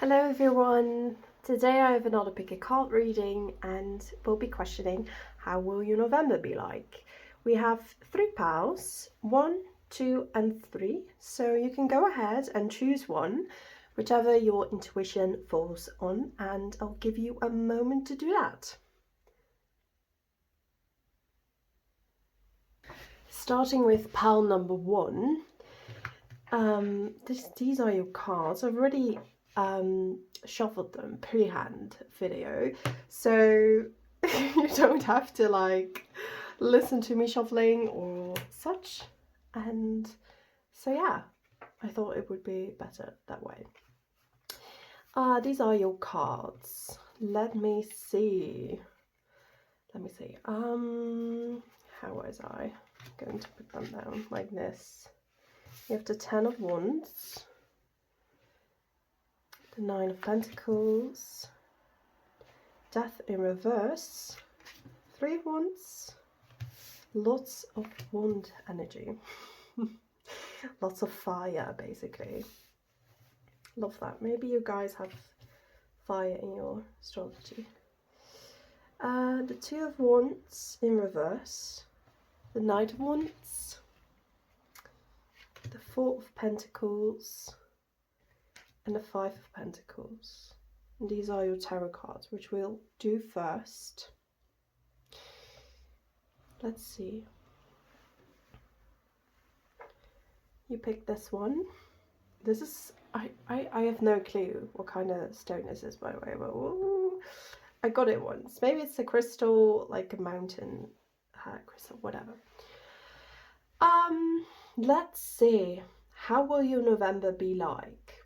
Hello everyone! Today I have another pick a card reading and we'll be questioning how will your November be like. We have 3 piles, 1, 2 and 3, so you can go ahead and choose one, whichever your intuition falls on, and I'll give you a moment to do that. Starting with pile number 1, these are your cards. I've already shuffled them pre-hand video, so you don't have to like listen to me shuffling or such, and so yeah, I thought it would be better that way. These are your cards. Let me see, how was I going to put them down like this? You have the 10 of Wands, the 9 of Pentacles, Death in reverse, 3 of Wands, lots of wand energy, lots of fire basically. Love that. Maybe you guys have fire in your astrology. The 2 of Wands in reverse, the Knight of Wands, the 4 of Pentacles, and the 5 of Pentacles. And these are your tarot cards, which we'll do first. Let's see. You picked this one. This is, I have no clue what kind of stone this is, by the way, but ooh, I got it once. Maybe it's a crystal, like a mountain crystal, whatever. Let's see. How will your November be like?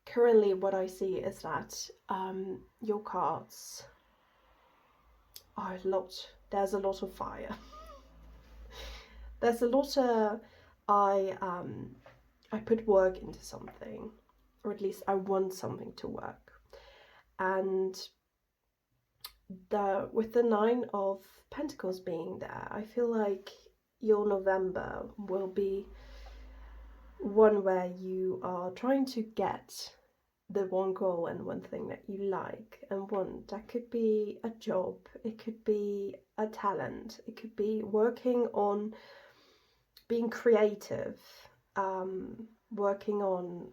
Currently what I see is that your cards are there's a lot of fire. There's a lot of, I put work into something, or at least I want something to work. And with the 9 of Pentacles being there, I feel like your November will be one where you are trying to get the one goal and one thing that you like and want. That could be a job, it could be a talent, it could be working on being creative, working on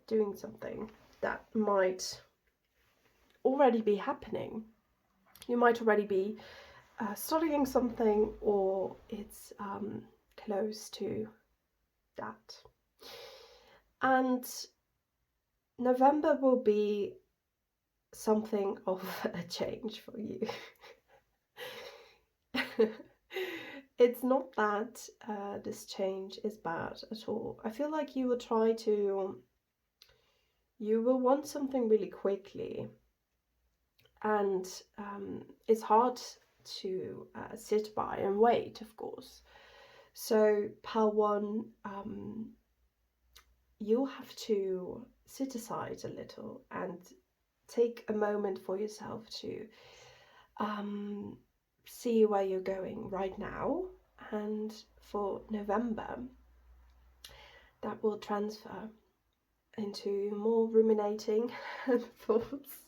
doing something that might already be happening. You might already be studying something, or it's close to that. And November will be something of a change for you. It's not that this change is bad at all. I feel like you will want something really quickly, and it's hard to sit by and wait, of course. So pile 1, you'll have to sit aside a little and take a moment for yourself to see where you're going right now. And for November, that will transfer into more ruminating and thoughts.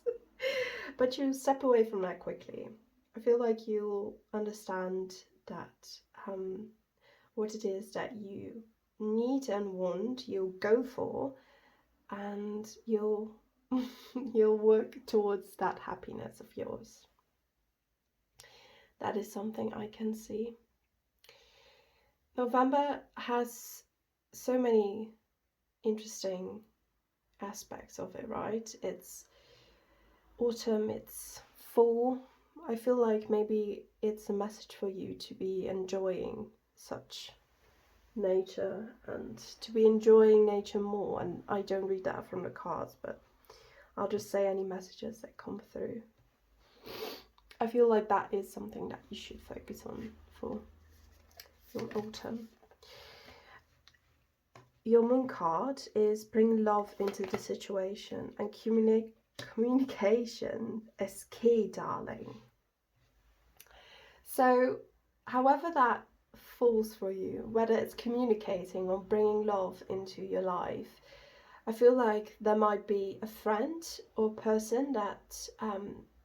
But you step away from that quickly. I feel like you'll understand that what it is that you need and want, you'll go for, and you'll work towards that happiness of yours. That is something I can see. November has so many interesting aspects of it, right? It's autumn, it's fall. I feel like maybe it's a message for you to be enjoying such nature and to be enjoying nature more. And I don't read that from the cards, but I'll just say any messages that come through. I feel like that is something that you should focus on for your autumn. Your moon card is bring love into the situation, and communication is key, darling. So however that falls for you, whether it's communicating or bringing love into your life, I feel like there might be a friend or person that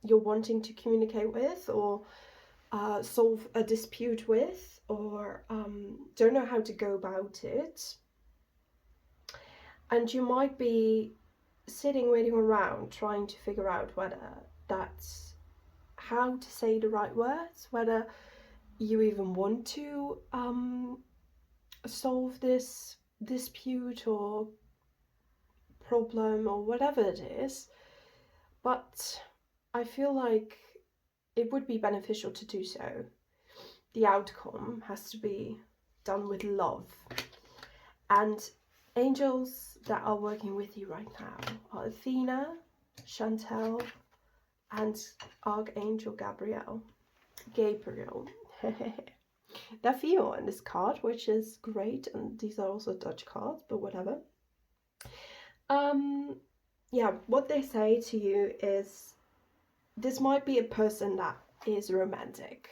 you're wanting to communicate with, or solve a dispute with, or don't know how to go about it. And you might be sitting, waiting around, trying to figure out whether that's how to say the right words, whether you even want to solve this dispute or problem or whatever it is. But I feel like it would be beneficial to do so. The outcome has to be done with love. And angels that are working with you right now are Athena, Chantel, and Archangel Gabriel. They're female in this card, which is great, and these are also Dutch cards, but whatever. Yeah, what they say to you is this might be a person that is romantic.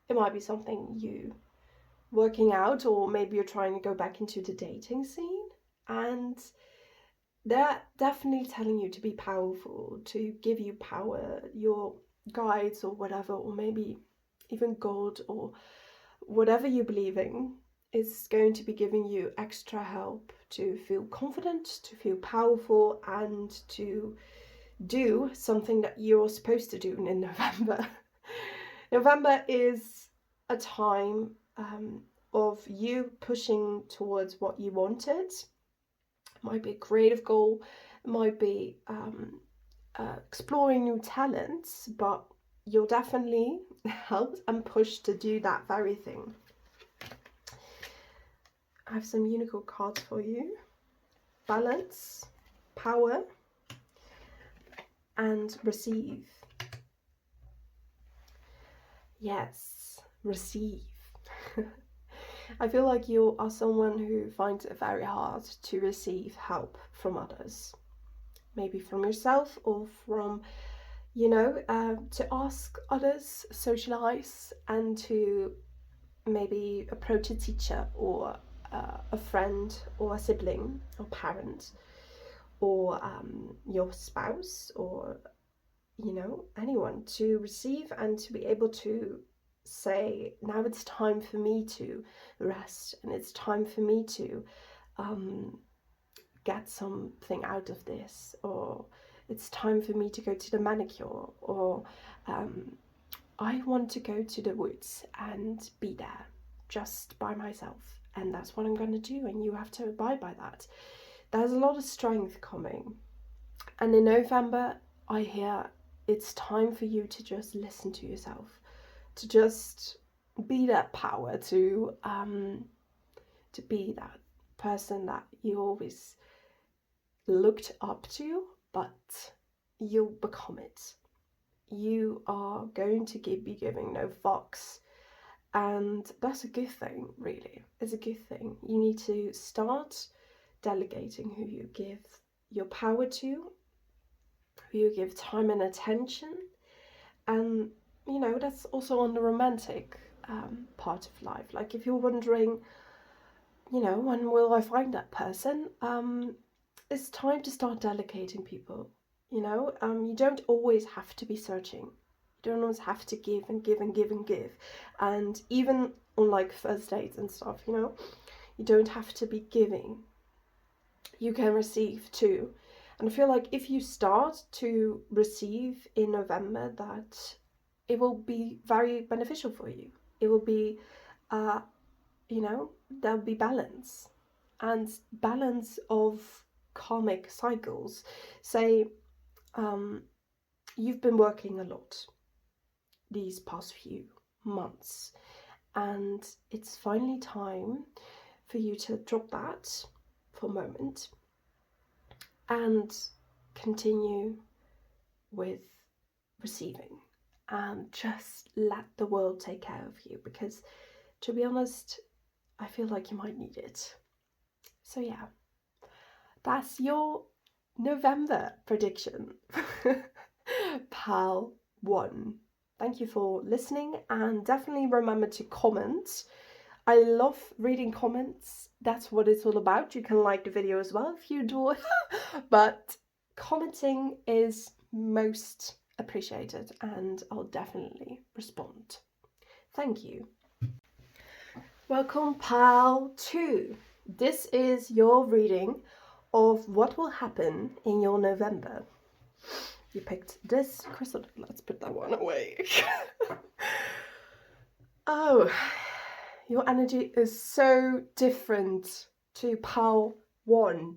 It might be something you working out, or maybe you're trying to go back into the dating scene, and they're definitely telling you to be powerful, to give you power, your guides or whatever, or maybe even God or whatever you believe in is going to be giving you extra help to feel confident, to feel powerful, and to do something that you're supposed to do in November. November is a time of you pushing towards what you wanted. It might be a creative goal, it might be exploring new talents, but you're definitely helped and pushed to do that very thing. I have some unicorn cards for you. Balance, power, and receive. Yes, receive. I feel like you are someone who finds it very hard to receive help from others. Maybe from yourself, or from, to ask others, socialize, and to maybe approach a teacher or a friend or a sibling or parent or your spouse, or anyone, to receive and to be able to say, now it's time for me to rest, and it's time for me to get something out of this, or it's time for me to go to the manicure, or I want to go to the woods and be there just by myself, and that's what I'm going to do, and you have to abide by that. There's a lot of strength coming, and in November I hear it's time for you to just listen to yourself, to just be that power, to be that person that you always looked up to, but you'll become it. You are going to be giving no fucks, and that's a good thing, really. It's a good thing. You need to start delegating who you give your power to, who you give time and attention, and that's also on the romantic part of life. Like, if you're wondering, when will I find that person, it's time to start delegating people. You don't always have to be searching. You don't always have to give and give and give and give. And even on like first dates and stuff, you don't have to be giving. You can receive too. And I feel like if you start to receive in November, that it will be very beneficial for you. It will be, there'll be balance. And balance of karmic cycles. Say, you've been working a lot these past few months, and it's finally time for you to drop that for a moment and continue with receiving, and just let the world take care of you, because to be honest, I feel like you might need it. So yeah, that's your November prediction. Pal 1. Thank you for listening, and definitely remember to comment I love reading comments. That's what it's all about. You can like the video as well if you do. But commenting is most appreciated and I'll definitely respond. Thank you. Welcome, pal 2. This is your reading of what will happen in your November. You picked this crystal. Let's put that one away. Oh, your energy is so different to pal 1.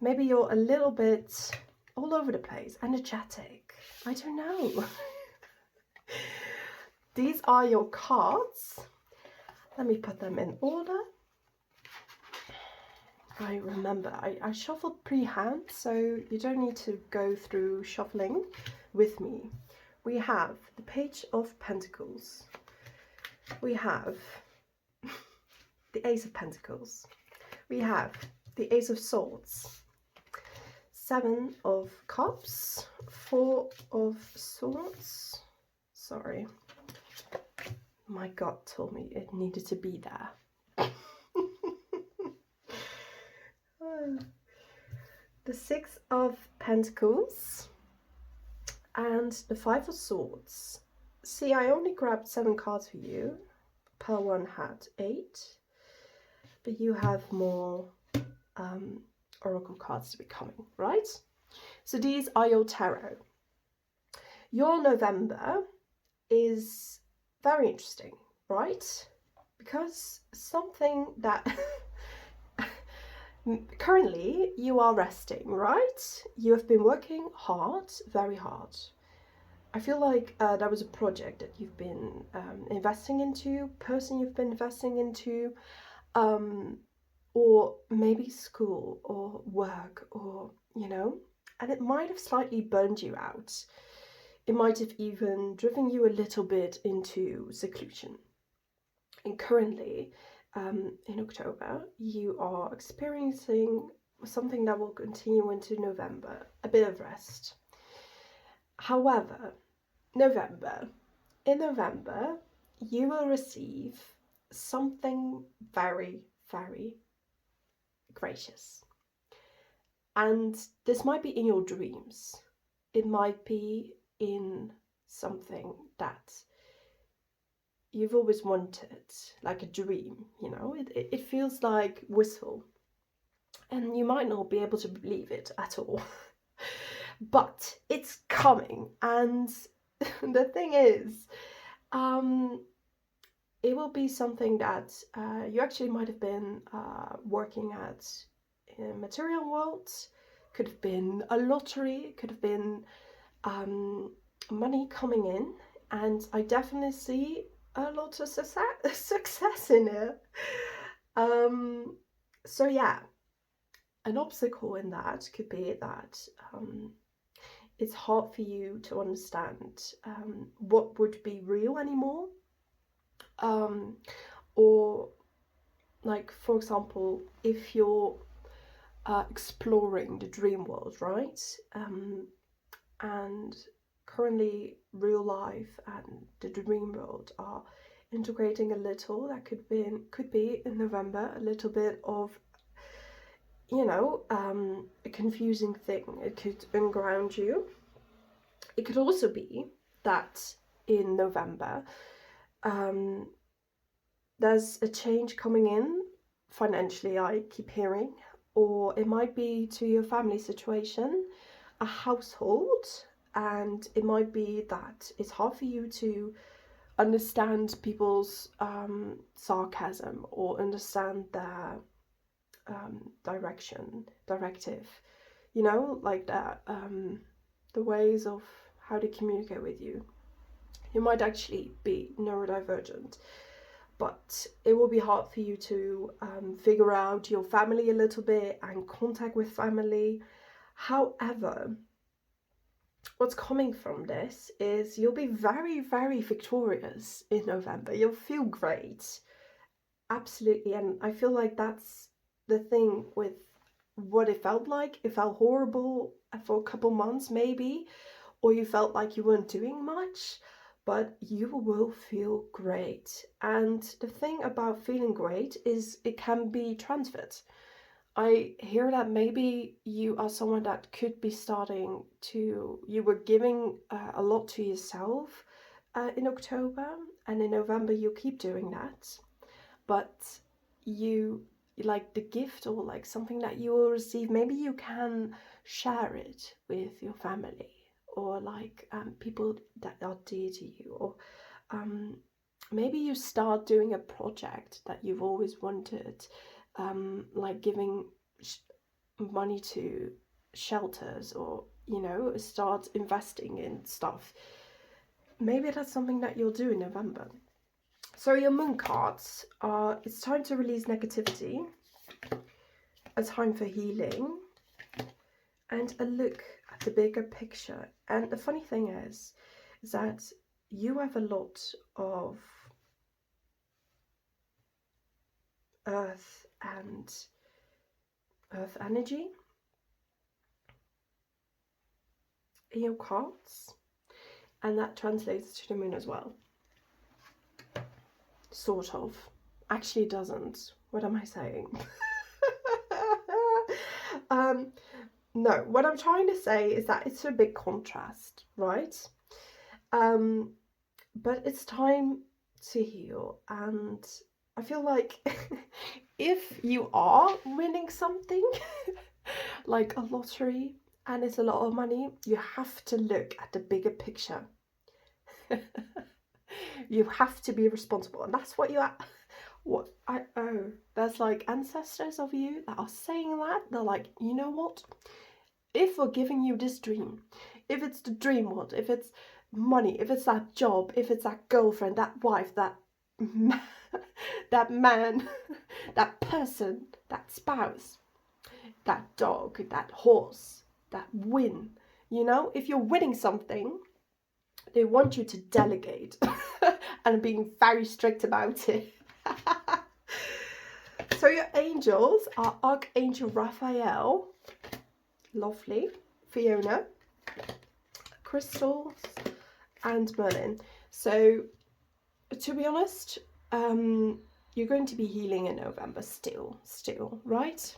Maybe you're a little bit all over the place, energetic. I don't know. These are your cards. Let me put them in order. I remember I shuffled pre-hand, so you don't need to go through shuffling with me. We have the Page of Pentacles. We have the Ace of Pentacles. We have the Ace of Swords. 7 of Cups. 4 of Swords. Sorry. My gut told me it needed to be there. The 6 of Pentacles and the 5 of Swords. See, I only grabbed 7 cards for you. Pal 1 had 8, but you have more oracle cards to be coming, right? So these are your tarot. Your November is very interesting, right? Because something that currently you are resting, right? You have been working hard, very hard. I feel like that was a project that you've been investing into, person you've been investing into, or maybe school or work, or, you know, and it might have slightly burned you out. It might have even driven you a little bit into seclusion. And currently, in October, you are experiencing something that will continue into November, a bit of rest. However, in November, you will receive something very, very gracious. And this might be in your dreams. It might be in something that you've always wanted, like a dream, you know. It feels like wistful. And you might not be able to believe it at all. But it's coming. And the thing is, it will be something that you actually might have been working at in material world. Could have been a lottery, could have been money coming in, and I definitely see a lot of success in it. So yeah, an obstacle in that could be that it's hard for you to understand what would be real anymore. Or like, for example, if you're exploring the dream world, right? And currently real life and the dream world are integrating a little. That could be in November a little bit of, you know, a confusing thing. It could unground you. It could also be that in November there's a change coming in financially, I keep hearing, or it might be to your family situation, a household, and it might be that it's hard for you to understand people's sarcasm or understand their directive, you know, like that, the ways of how to communicate with you. You might actually be neurodivergent, but it will be hard for you to figure out your family a little bit and contact with family. However, what's coming from this is you'll be very, very victorious in November. You'll feel great. Absolutely. And I feel like that's the thing with what it felt like. It felt horrible for a couple months maybe, or you felt like you weren't doing much. but you will feel great. And the thing about feeling great is it can be transferred. I hear that maybe you are someone that could be starting to, you were giving a lot to yourself in October, and in November you keep doing that, but you, like the gift or like something that you will receive, maybe you can share it with your family or like people that are dear to you, or maybe you start doing a project that you've always wanted, like giving money to shelters, or you know, start investing in stuff. Maybe that's something that you'll do in November. So your moon cards are, it's time to release negativity, a time for healing, and a look at the bigger picture. And the funny thing is that you have a lot of earth and earth energy in your cards, and that translates to the moon as well. Sort of. Actually doesn't. What am I saying? No, what I'm trying to say is that it's a big contrast, right? But it's time to heal, and I feel like if you are winning something like a lottery and it's a lot of money, you have to look at the bigger picture. You have to be responsible, and that's what you are. What I oh, there's like ancestors of you that are saying that. They're like, you know what? If we're giving you this dream, if it's the dream world, if it's money, if it's that job, if it's that girlfriend, that wife, that that man, that person, that spouse, that dog, that horse, that win, you know, if you're winning something, they want you to delegate and being very strict about it. So your angels are Archangel Raphael, lovely, Fiona, crystals, and Merlin. So to be honest, you're going to be healing in November still, right?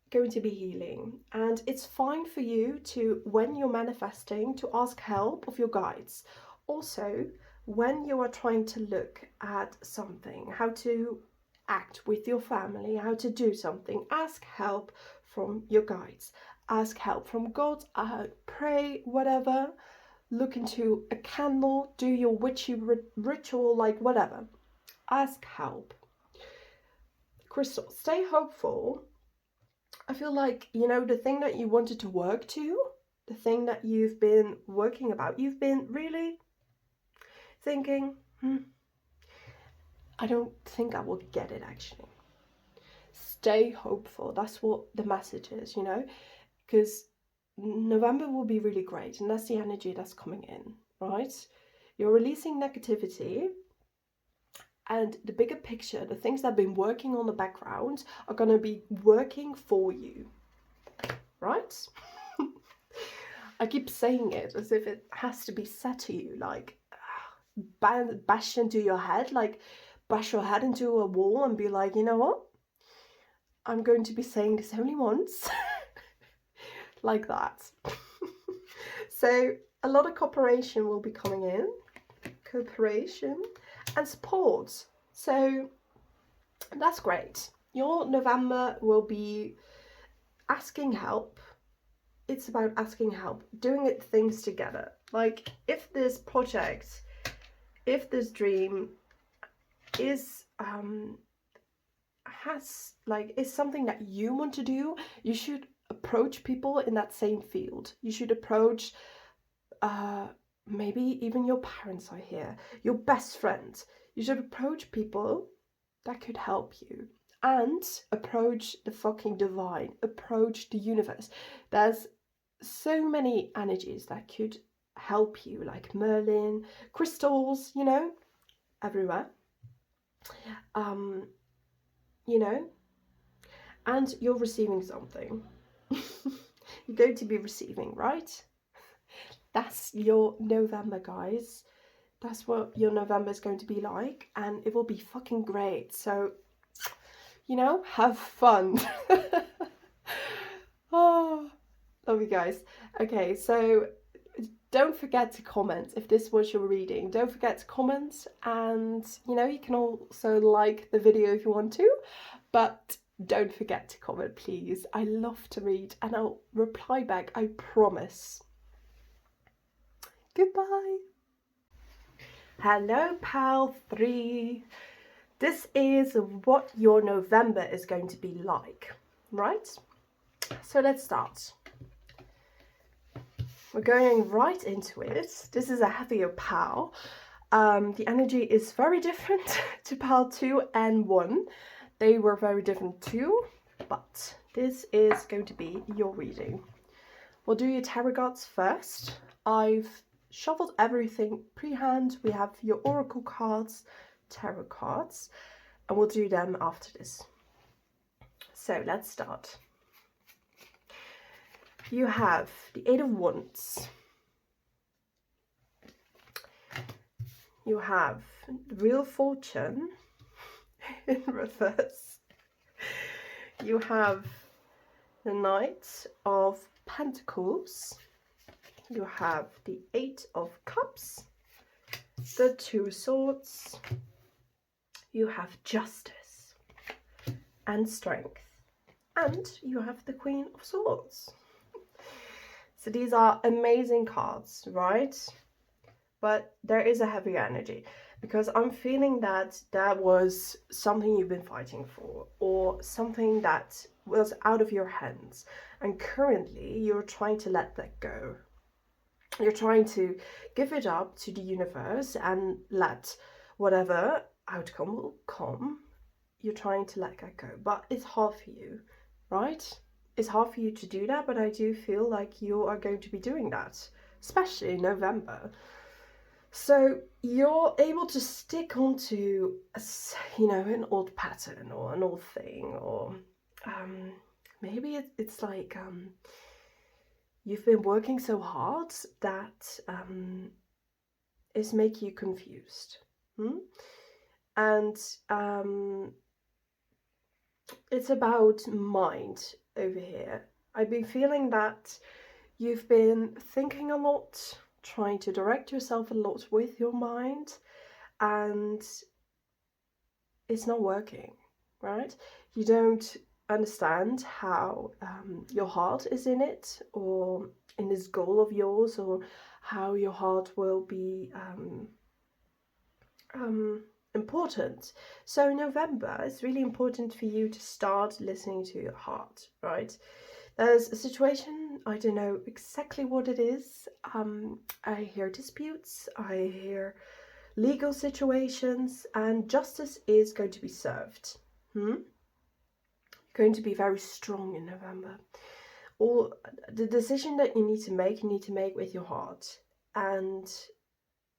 Going to be healing, and it's fine for you to, when you're manifesting, to ask help of your guides. Also, when you are trying to look at something, how to act with your family, how to do something, ask help from your guides, ask help from God, pray, whatever, look into a candle, do your witchy ritual, like whatever, ask help. Crystal, stay hopeful. I feel like, you know, the thing that you wanted to work to, the thing that you've been working about, you've been really thinking, I don't think I will get it actually. Stay hopeful. That's what the message is, you know, because November will be really great, and that's the energy that's coming in, right? You're releasing negativity, and the bigger picture, the things that have been working on the background are going to be working for you, right? I keep saying it as if it has to be said to you, like bash into your head, like bash your head into a wall and be like, you know what? I'm going to be saying this only once. Like that. So a lot of cooperation will be coming in. Cooperation and support. So that's great. Your November will be asking help. It's about asking help, doing it things together. Like if this project, if this dream is is something that you want to do, you should approach people in that same field. You should approach maybe even your parents are here, your best friend. You should approach people that could help you, and approach the fucking divine, approach the universe. There's so many energies that could help you, like Merlin, crystals, you know, everywhere. You know, and you're receiving something. You're going to be receiving, right? that's your November, guys. That's what your November is going to be like, and it will be fucking great. So, you know, have fun. Oh, love you guys. Okay, so don't forget to comment if this was your reading. Don't forget to comment, and you know, you can also like the video if you want to, but don't forget to comment, please. I love to read and I'll reply back, I promise. Goodbye. Hello, pal 3. This is what your November is going to be like, right? So let's start. We're going right into it. This is a heavier pal. The energy is very different to pal 2 and 1. They were very different too, but this is going to be your reading. We'll do your tarot cards first. I've shuffled everything pre-hand. We have your oracle cards, tarot cards, and we'll do them after this. So let's start. You have the 8 of Wands. You have the Wheel of Fortune in reverse. You have the Knight of Pentacles. You have the 8 of Cups, the 2 Swords. You have Justice and Strength. And you have the Queen of Swords. So these are amazing cards, right? But there is a heavy energy because I'm feeling that that was something you've been fighting for, or something that was out of your hands, and currently you're trying to let that go. You're trying to give it up to the universe and let whatever outcome will come. You're trying to let that go, but it's hard for you, right? It's hard for you to do that, but I do feel like you are going to be doing that, especially in November. So you're able to stick onto, you know, an old pattern or an old thing, or maybe it's like you've been working so hard that it's making you confused. And it's about mind over here. I've been feeling that you've been thinking a lot, trying to direct yourself a lot with your mind, and it's not working, right? You don't understand how your heart is in it, or in this goal of yours, or how your heart will be important. So in November, it's really important for you to start listening to your heart, right? There's a situation, I don't know exactly what it is. I hear disputes, I hear legal situations, and justice is going to be served. You're going to be very strong in November. All the decision that you need to make with your heart, and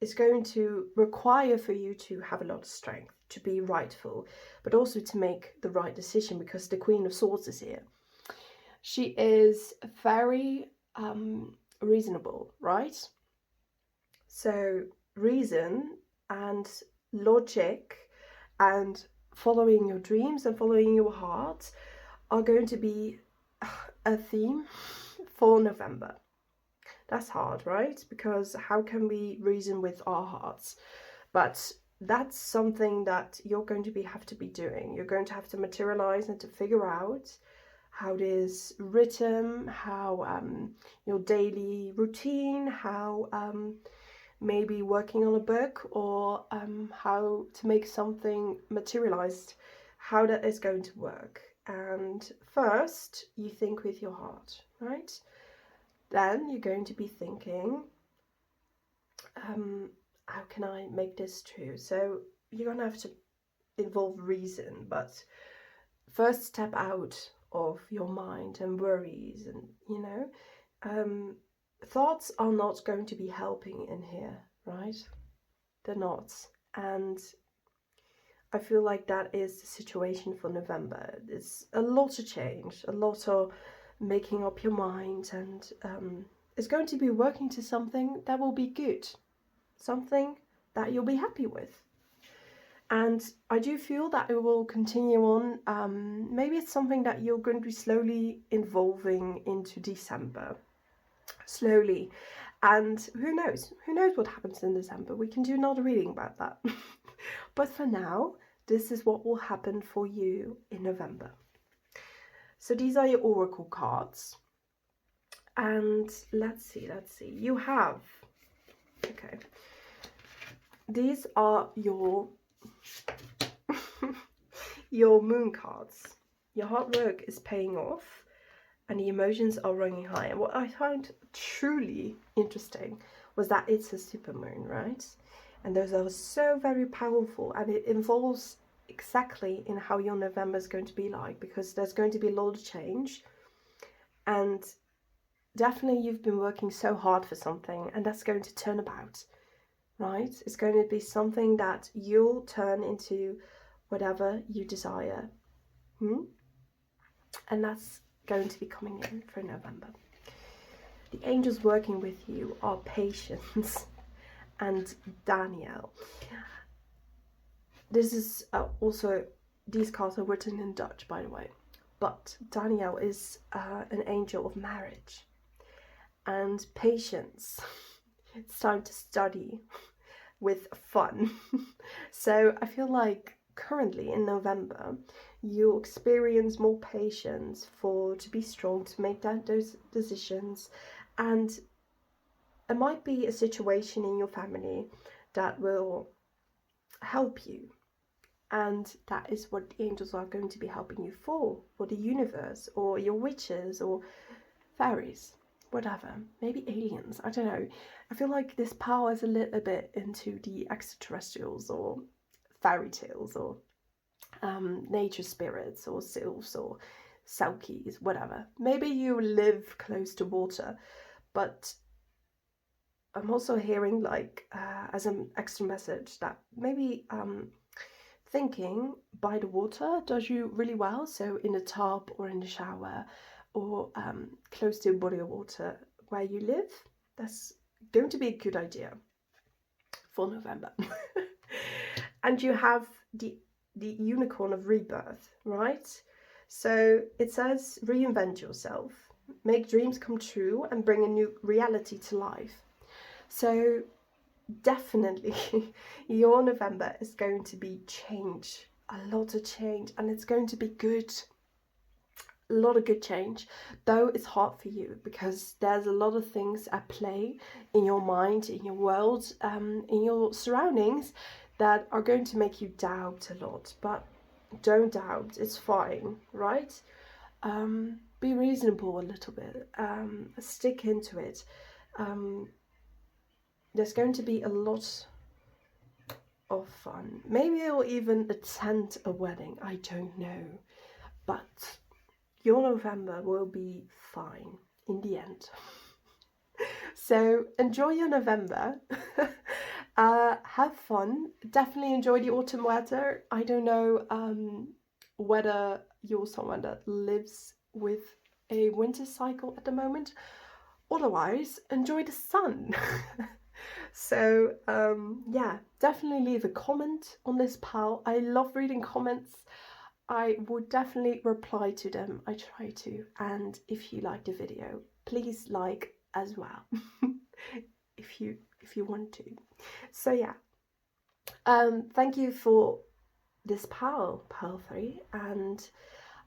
it's going to require for you to have a lot of strength, to be rightful, but also to make the right decision, because the Queen of Swords is here. She is very reasonable, right? So reason and logic and following your dreams and following your heart are going to be a theme for November. That's hard, right? Because how can we reason with our hearts? But that's something that you're going to have to be doing. You're going to have to materialize and to figure out how it is written, how your daily routine, how maybe working on a book, or how to make something materialized, how that is going to work. And first, you think with your heart, right? Then you're going to be thinking, how can I make this true? So you're going to have to involve reason, but first step out of your mind and worries, and you know, thoughts are not going to be helping in here, right? They're not. And I feel like that is the situation for November. There's a lot to change, a lot of making up your mind, and is going to be working to something that will be good, something that you'll be happy with. And I do feel that it will continue on. Maybe it's something that you're going to be slowly evolving into December. Slowly. And who knows what happens in December. We can do another reading about that. But for now, this is what will happen for you in November. So these are your oracle cards. And let's see. You have, okay, these are your your moon cards. Your hard work is paying off and the emotions are running high. And what I found truly interesting was that it's a supermoon, right? And those are so very powerful, and it involves exactly in how your November is going to be like, because there's going to be a lot of change. And definitely you've been working so hard for something, and that's going to turn about, right? It's going to be something that you'll turn into whatever you desire. And that's going to be coming in for November. The angels working with you are Patience and Daniel. This is also, these cards are written in Dutch, by the way. But Daniel is an angel of marriage. And Patience, it's time to study with fun. So I feel like currently in November, you experience more patience to be strong, to make those decisions. And it might be a situation in your family that will help you. And that is what the angels are going to be helping you for the universe, or your witches, or fairies, whatever, maybe aliens, I don't know. I feel like this power is a little bit into the extraterrestrials, or fairy tales, or nature spirits, or sylphs, or selkies, whatever. Maybe you live close to water, but I'm also hearing, like, as an extra message, that maybe thinking by the water does you really well. So in a tub or in the shower, or close to a body of water where you live, that's going to be a good idea for November. And you have the unicorn of rebirth, right? So it says reinvent yourself, make dreams come true, and bring a new reality to life. So definitely your November is going to be change, a lot of change, and it's going to be good. A lot of good change, though it's hard for you because there's a lot of things at play in your mind, in your world, in your surroundings, that are going to make you doubt a lot. But don't doubt, it's fine, right? Be reasonable a little bit, stick into it. There's going to be a lot of fun. Maybe you'll even attend a wedding, I don't know, but your November will be fine in the end. So enjoy your November. Have fun. Definitely enjoy the autumn weather. I don't know whether you're someone that lives with a winter cycle at the moment. Otherwise, enjoy the sun. So yeah, definitely leave a comment on this pile. I love reading comments. I would definitely reply to them. I try to. And if you like the video, please like as well. if you want to. So yeah, thank you for this pile 3, and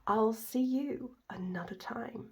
I'll see you another time.